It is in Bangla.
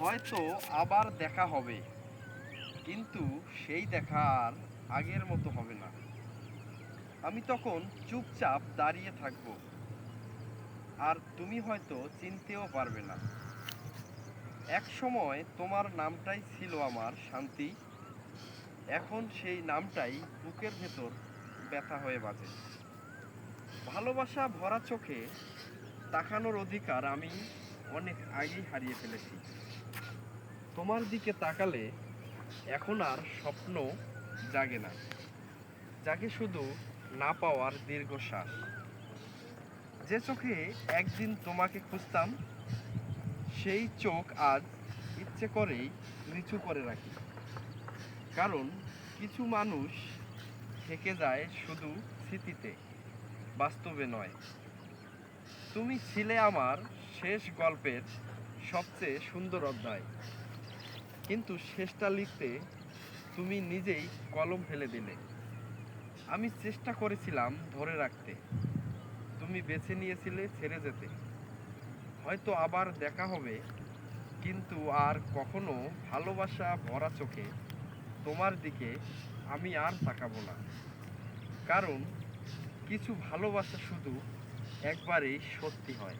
হয়তো আবার দেখা হবে, কিন্তু সেই দেখা আর আগের মতো হবে না। আমি তখন চুপচাপ দাঁড়িয়ে থাকব, আর তুমি হয়তো চিনতেও পারবে না। এক সময় তোমার নামটাই ছিল আমার শান্তি, এখন সেই নামটাই বুকের ভেতর ব্যথা হয়ে বাজে। ভালোবাসা ভরা চোখে তাকানোর অধিকার আমি অনেক আগেই হারিয়ে ফেলেছি। তোমার দিকে তাকালে এখন আর স্বপ্ন জাগে না, জাগে শুধু না পাওয়ার দীর্ঘশ্বাস। যে চোখে একদিন তোমাকে খুঁজতাম, সেই চোখ আজ ইচ্ছে করেই নিচু করে রাখি। কারণ কিছু মানুষ থেকে যায় শুধু স্মৃতিতে, বাস্তবে নয়। তুমি ছিলে আমার শেষ গল্পের সবচেয়ে সুন্দর অধ্যায়, কিন্তু শেষটা লিখতে তুমি নিজেই কলম ফেলে দিলে। আমি চেষ্টা করেছিলাম ধরে রাখতে, তুমি বেছে নিয়েছিলে ছেড়ে যেতে। হয়তো আবার দেখা হবে, কিন্তু আর কখনো ভালোবাসা ভরা চোখে তোমার দিকে আমি আর তাকাবো না। কারণ কিছু ভালোবাসা শুধু একবারেই সত্যি হয়।